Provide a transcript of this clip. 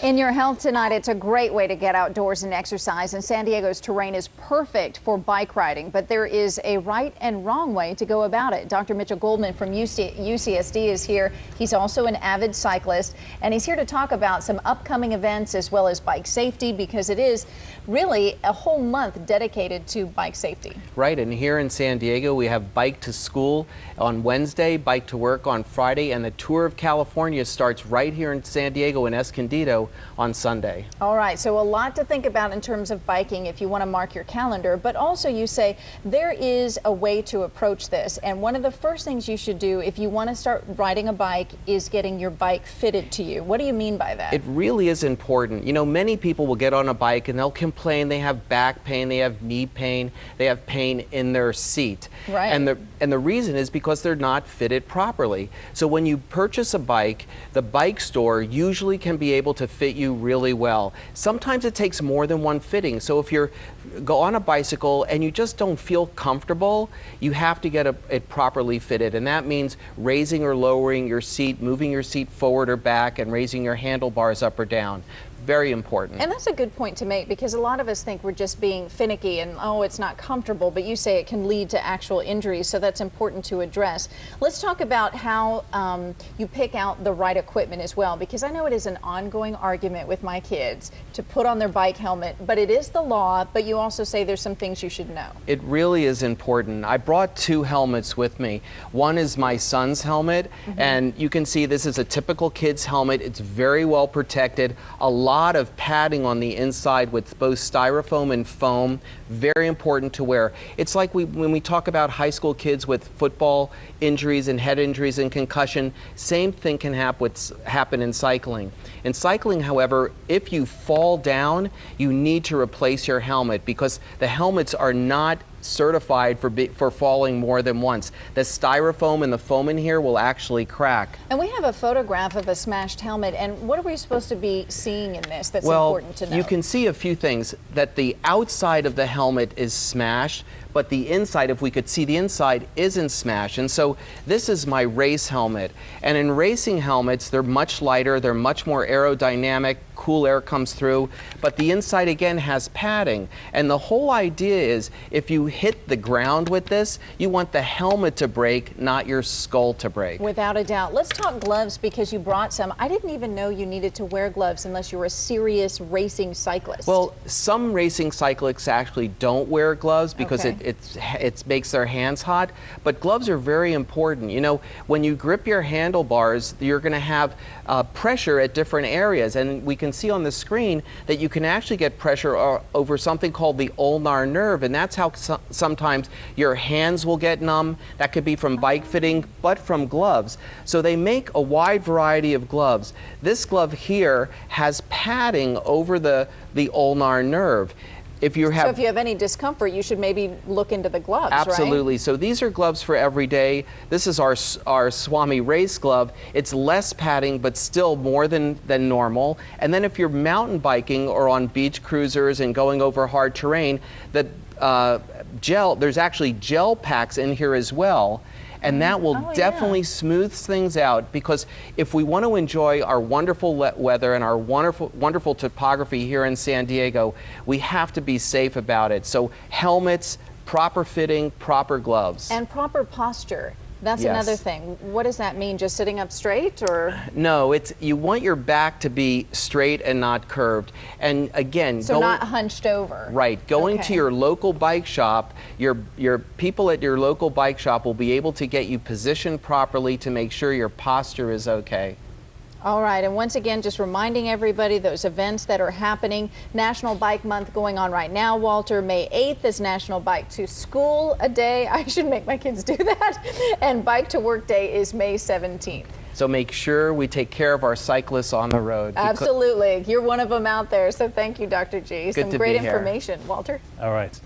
In your health tonight, it's a great way to get outdoors and exercise, and San Diego's terrain is perfect for bike riding, but there is a right and wrong way to go about it. Dr. Mitchel Goldman from UCSD is here. He's also an avid cyclist, and he's here to talk about some upcoming events as well as bike safety, because it is really a whole month dedicated to bike safety. Right, and here in San Diego, we have Bike to School on Wednesday, Bike to Work on Friday, and the Tour of California starts right here in San Diego in Escondido on Sunday. All right, so a lot to think about in terms of biking if you want to mark your calendar, but also you say there is a way to approach this, and one of the first things you should do if you want to start riding a bike is getting your bike fitted to you. What do you mean by that? It really is important. You know, many people will get on a bike and they'll complain they have back pain, they have knee pain, they have pain in their seat. Right. And the reason is because they're not fitted properly. So when you purchase a bike, the bike store usually can be able to fit you really well. Sometimes it takes more than one fitting. So if you go on a bicycle and you just don't feel comfortable, you have to get it properly fitted. And that means raising or lowering your seat, moving your seat forward or back, and raising your handlebars up or down. Very important. And that's a good point to make, because a lot of us think we're just being finicky and, oh, it's not comfortable, but you say it can lead to actual injuries, so that's important to address. Let's talk about how you pick out the right equipment as well, because I know it is an ongoing argument with my kids to put on their bike helmet, but it is the law, but you also say there's some things you should know. It really is important. I brought two helmets with me. One is my son's helmet, and you can see this is a typical kid's helmet. It's very well protected. A lot of padding on the inside with both styrofoam and foam. Very important to wear. It's like when we talk about high school kids with football injuries and head injuries and concussion, same thing can happen in cycling. In cycling, however, if you fall down, you need to replace your helmet, because the helmets are not certified for falling more than once. The styrofoam and the foam in here will actually crack. And we have a photograph of a smashed helmet, and what are we supposed to be seeing in this that's important to know? You can see a few things. That the outside of the helmet is smashed, but the inside, if we could see the inside, isn't smashed. And so this is my race helmet. And in racing helmets, they're much lighter, they're much more aerodynamic, cool air comes through, but the inside again has padding. And the whole idea is, if you hit the ground with this, you want the helmet to break, not your skull to break. Without a doubt. Let's talk gloves, because you brought some. I didn't even know you needed to wear gloves unless you were a serious racing cyclist. Well, some racing cyclists actually don't wear gloves because it makes their hands hot, but gloves are very important. You know, when you grip your handlebars, you're going to have pressure at different areas, and we can see on the screen that you can actually get pressure over something called the ulnar nerve, and that's how sometimes your hands will get numb. That could be from bike fitting, but from gloves. So they make a wide variety of gloves. This glove here has padding over the ulnar nerve. So if you have any discomfort, you should maybe look into the gloves, absolutely. right? So these are gloves for every day. This is our Swami race glove. It's less padding, but still more than normal. And then if you're mountain biking or on beach cruisers and going over hard terrain, there's actually gel packs in here as well. And that will definitely smooth things out, because if we want to enjoy our wonderful weather and our wonderful topography here in San Diego, we have to be safe about it. So helmets, proper fitting, proper gloves. And proper posture. That's yes. Another thing. What does that mean? Just sitting up straight, or? No, you want your back to be straight and not curved. And again, so not hunched over. Right. Going to your local bike shop, your people at your local bike shop will be able to get you positioned properly to make sure your posture is okay. All right, and once again, just reminding everybody those events that are happening. National Bike Month going on right now, Walter. May 8th is National Bike to School Day. I should make my kids do that. And Bike to Work Day is May 17th. So make sure we take care of our cyclists on the road. Absolutely. You're one of them out there. So thank you, Dr. G. Some great information. Walter? All right.